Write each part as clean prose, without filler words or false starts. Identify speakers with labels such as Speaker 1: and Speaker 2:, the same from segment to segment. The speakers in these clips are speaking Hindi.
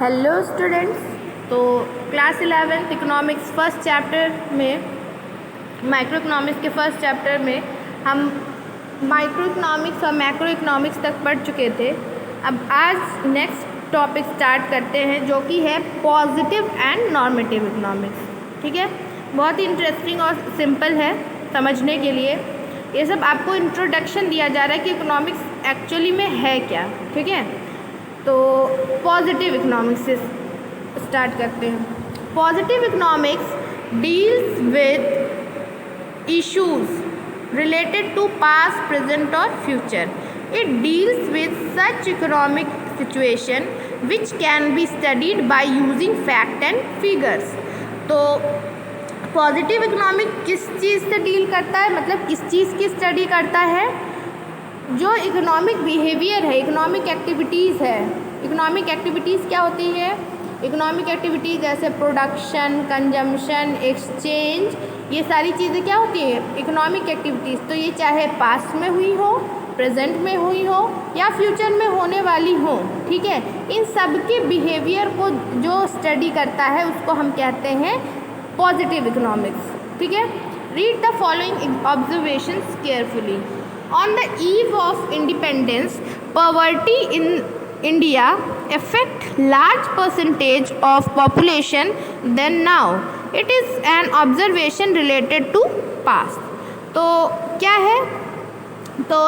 Speaker 1: Hello students. तो क्लास 11 इकोनॉमिक्स फर्स्ट चैप्टर में माइक्रो इकोनॉमिक्स के फर्स्ट चैप्टर में हम माइक्रो इकोनॉमिक्स और मैक्रो इकोनॉमिक्स तक पढ़ चुके थे। अब आज नेक्स्ट टॉपिक स्टार्ट करते हैं जो कि है पॉजिटिव एंड नॉर्मेटिव इकोनॉमिक्स। ठीक है, बहुत ही इंटरेस्टिंग और सिंपल है समझने के लिए। ये सब आपको इंट्रोडक्शन दिया जा रहा है कि इकोनॉमिक्स एक्चुअली में है क्या। ठीक है, तो पॉजिटिव इकोनॉमिक्स से स्टार्ट करते हैं। Positive economics deals with issues related to past, present और future. It deals with such economic situation which can be studied by using fact and figures. तो पॉजिटिव इकोनॉमिक किस चीज़ से डील करता है, मतलब किस चीज़ की स्टडी करता है? जो इकोनॉमिक बिहेवियर है, इकोनॉमिक एक्टिविटीज़ है। इकोनॉमिक एक्टिविटीज़ क्या होती है? इकोनॉमिक एक्टिविटीज़ जैसे प्रोडक्शन, कंजम्पशन, एक्सचेंज, ये सारी चीज़ें क्या होती है? Economic activities. तो ये चाहे पास्ट में हुई हो, प्रेजेंट में हुई हो या फ्यूचर में होने वाली हो। ठीक है, इन सब के बिहेवियर को जो स्टडी करता है उसको हम कहते हैं पॉजिटिव इकोनॉमिक्स। ठीक है, read the following observations carefully. On the eve of independence, poverty in India affect large percentage of population than now. It is an observation related to past. तो क्या है? तो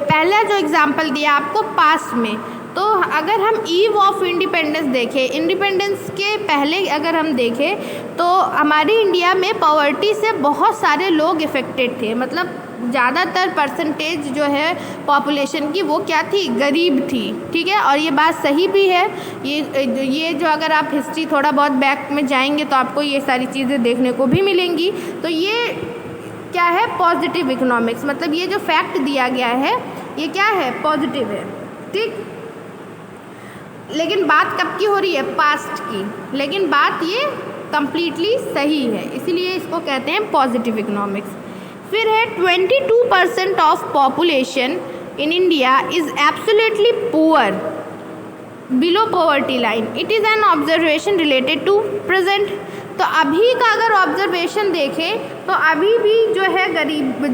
Speaker 1: पहला जो एग्जाम्पल दिया आपको पास्ट में, तो अगर हम ईव ऑफ इंडिपेंडेंस देखें, इंडिपेंडेंस के पहले अगर हम देखें तो हमारी इंडिया में पॉवर्टी से बहुत सारे लोग इफ़ेक्टेड थे। मतलब ज़्यादातर परसेंटेज जो है पॉपुलेशन की वो क्या थी? गरीब थी। ठीक है, और ये बात सही भी है। ये जो अगर आप हिस्ट्री थोड़ा बहुत बैक में जाएंगे तो आपको ये सारी चीज़ें देखने को भी मिलेंगी। तो ये क्या है? Positive economics. मतलब ये जो फैक्ट दिया गया है ये क्या है? पॉजिटिव है। ठीक, लेकिन बात कब की हो रही है? पास्ट की। लेकिन बात ये कम्प्लीटली सही है, इसीलिए इसको कहते हैं पॉजिटिव इकोनॉमिक्स। फिर है 22% of population in India is absolutely poor below poverty line. It is an observation related to present. तो अभी का अगर ऑब्जर्वेशन देखें तो अभी भी जो है गरीब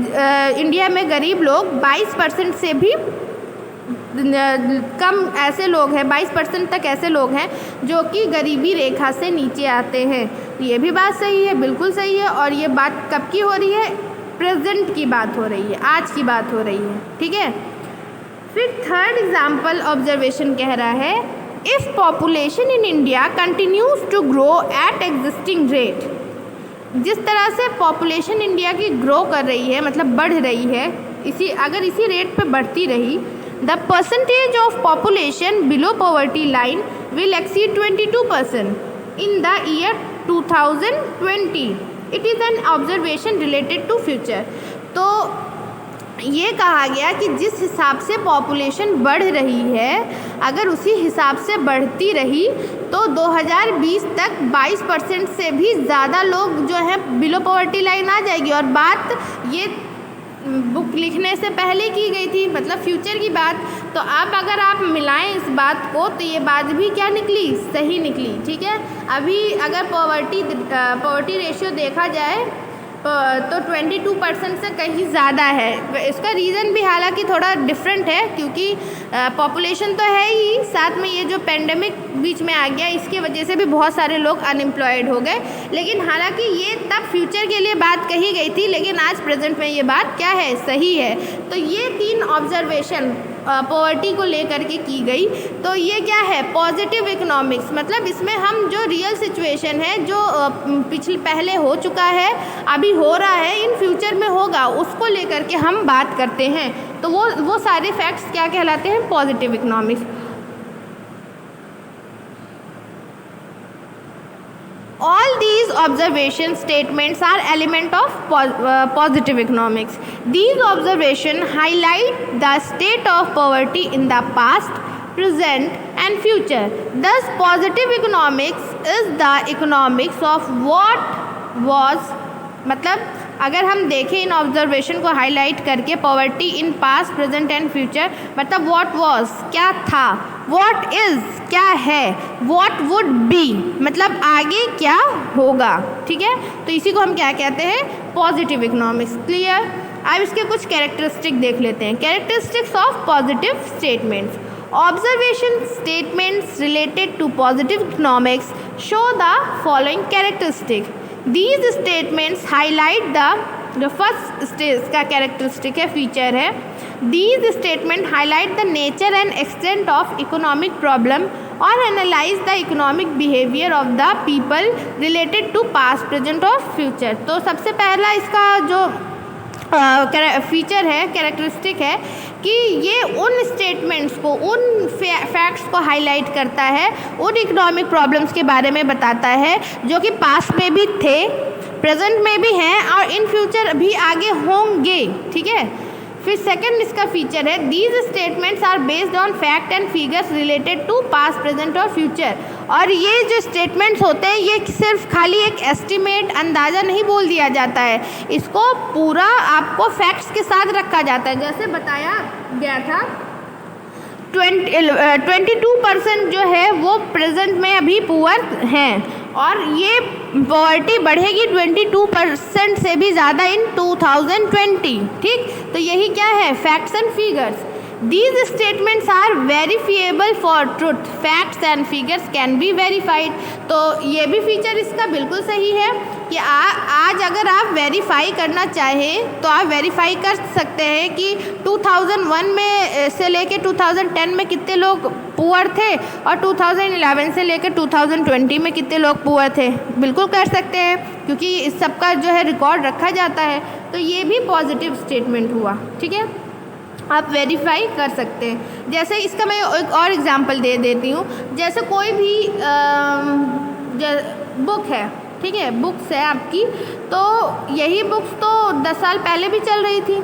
Speaker 1: इंडिया में गरीब लोग 22% से भी कम ऐसे लोग हैं, 22% तक ऐसे लोग हैं जो कि गरीबी रेखा से नीचे आते हैं। ये भी बात सही है, बिल्कुल सही है। और ये बात कब की हो रही है? प्रेजेंट की बात हो रही है, आज की बात हो रही है। ठीक है, फिर थर्ड एग्जाम्पल ऑब्जर्वेशन कह रहा है if population in India continues to grow at existing rate. जिस तरह से पॉपुलेशन इंडिया की ग्रो कर रही है, मतलब बढ़ रही है, अगर इसी रेट पे बढ़ती रही, the percentage of population below poverty line will exceed 22% in the year 2020। It is an observation related to future. तो ये कहा गया कि जिस हिसाब से पॉपुलेशन बढ़ रही है, अगर उसी हिसाब से बढ़ती रही तो 2020 तक 22% से भी ज़्यादा लोग जो है बिलो पॉवर्टी लाइन आ जाएगी। और बात ये बुक लिखने से पहले की गई थी, मतलब फ्यूचर की बात। तो अब अगर आप मिलाएं इस बात को तो ये बात भी क्या निकली? सही निकली। ठीक है, अभी अगर पॉवर्टी रेशियो देखा जाए तो 22% से कहीं ज़्यादा है। इसका रीज़न भी हालांकि थोड़ा डिफरेंट है, क्योंकि पॉपुलेशन तो है ही, साथ में ये जो पेंडेमिक बीच में आ गया इसके वजह से भी बहुत सारे लोग अनएम्प्लॉयड हो गए। लेकिन हालांकि ये तब फ्यूचर के लिए बात कही गई थी, लेकिन आज प्रेजेंट में ये बात क्या है? सही है। तो ये तीन ऑब्जर्वेशन पॉवर्टी को लेकर के की गई। तो ये क्या है? Positive economics. मतलब इसमें हम जो रियल सिचुएशन है, जो पहले हो चुका है, अभी हो रहा है, इन फ्यूचर में होगा, उसको लेकर के हम बात करते हैं। तो वो सारे फैक्ट्स क्या कहलाते हैं? Positive economics. All these observation statements are element of positive economics. These observations highlight the state of poverty in the past, present and future. Thus, positive economics is the economics of what was। मतलब अगर हम देखें इन ऑब्जर्वेशन को हाईलाइट करके, poverty in past, present and future, मतलब व्हाट वाज, क्या था, व्हाट इज़ क्या है, व्हाट वुड बी मतलब आगे क्या होगा, ठीक है। तो इसी को हम क्या कहते हैं, पॉजिटिव इकोनॉमिक्स। क्लियर। अब इसके कुछ कैरेक्टरिस्टिक देख लेते हैं। Characteristics of positive statements. Observation statements related to positive economics show the following characteristic. These statements highlight the first stage का characteristic है, feature है। These statements highlight the nature and extent of economic problem or analyze the economic behavior of the people related to past, present और future। तो सबसे पहला इसका जो फीचर है, कैरेक्टरिस्टिक है कि ये उन स्टेटमेंट्स को, उन फैक्ट्स को हाईलाइट करता है, उन इकोनॉमिक प्रॉब्लम्स के बारे में बताता है जो कि पास्ट में भी थे, प्रेजेंट में भी हैं और इन फ्यूचर भी आगे होंगे, ठीक है। फिर सेकंड इसका फीचर है, these statements are based on fact and figures related to past, present और फ्यूचर। और ये जो स्टेटमेंट्स होते हैं ये सिर्फ खाली एक एस्टिमेट, अंदाज़ा नहीं बोल दिया जाता है, इसको पूरा आपको फैक्ट्स के साथ रखा जाता है। जैसे बताया गया था 22% जो है वो प्रेजेंट में अभी पुअर हैं और ये पॉवर्टी बढ़ेगी 22% से भी ज़्यादा इन 2020, ठीक। तो यही क्या है, facts and figures. These statements are verifiable for truth. Facts and figures can be verified. तो ये भी फीचर इसका बिल्कुल सही है कि आज अगर आप वेरीफाई करना चाहें तो आप वेरीफाई कर सकते हैं कि 2001 में से लेके 2010 में कितने लोग पुअर थे और 2011 से लेकर 2020 में कितने लोग पुअर थे, बिल्कुल कर सकते हैं क्योंकि इस सब का जो है रिकॉर्ड रखा जाता है। तो ये भी पॉजिटिव स्टेटमेंट हुआ, ठीक है, आप वेरीफाई कर सकते हैं। जैसे इसका मैं एक और एग्जांपल दे देती हूँ। जैसे कोई भी बुक है, ठीक है, बुक्स है आपकी, तो यही बुक्स तो 10 साल पहले भी चल रही थी,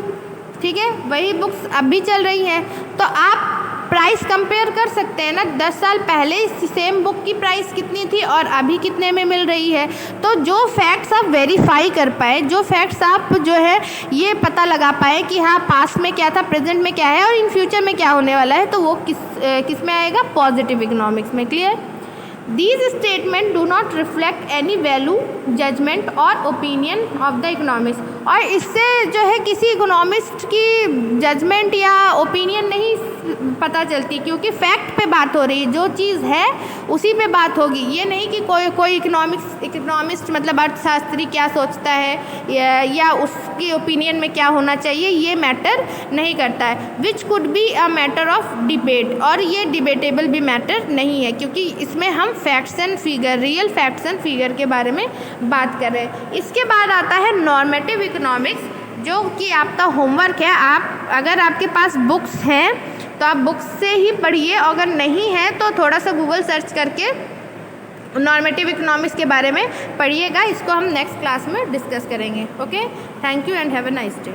Speaker 1: ठीक है, वही बुक्स अब भी चल रही हैं। तो आप प्राइस कंपेयर कर सकते हैं ना, 10 साल पहले सेम बुक की प्राइस कितनी थी और अभी कितने में मिल रही है। तो जो फैक्ट्स आप वेरीफाई कर पाए, जो फैक्ट्स आप जो है ये पता लगा पाए कि हाँ पास्ट में क्या था, प्रेजेंट में क्या है और इन फ्यूचर में क्या होने वाला है, तो वो किस में आएगा, पॉजिटिव इकोनॉमिक्स में। Clear. These statements do not reflect any value, judgment और opinion of the economist। और इससे जो है किसी इकोनॉमिस्ट की जजमेंट या ओपिनियन नहीं पता चलती, क्योंकि फैक्ट पे बात हो रही है, जो चीज़ है उसी पे बात होगी। ये नहीं कि कोई इकोनॉमिस्ट मतलब अर्थशास्त्री क्या सोचता है या उसकी ओपिनियन में क्या होना चाहिए, ये मैटर नहीं करता है। Which could be a matter of debate, और ये डिबेटेबल भी मैटर नहीं है क्योंकि इसमें हम facts and figure, real facts and figure के बारे में बात कर रहे हैं। इसके बाद आता है नॉर्मेटिव इकोनॉमिक्स, जो कि आपका होमवर्क है। आप अगर आपके पास बुक्स हैं तो आप बुक्स से ही पढ़िए, अगर नहीं है तो थोड़ा सा गूगल सर्च करके नॉर्मेटिव इकोनॉमिक्स के बारे में पढ़िएगा। इसको हम नेक्स्ट क्लास में डिस्कस करेंगे। Okay, thank you and have a nice day.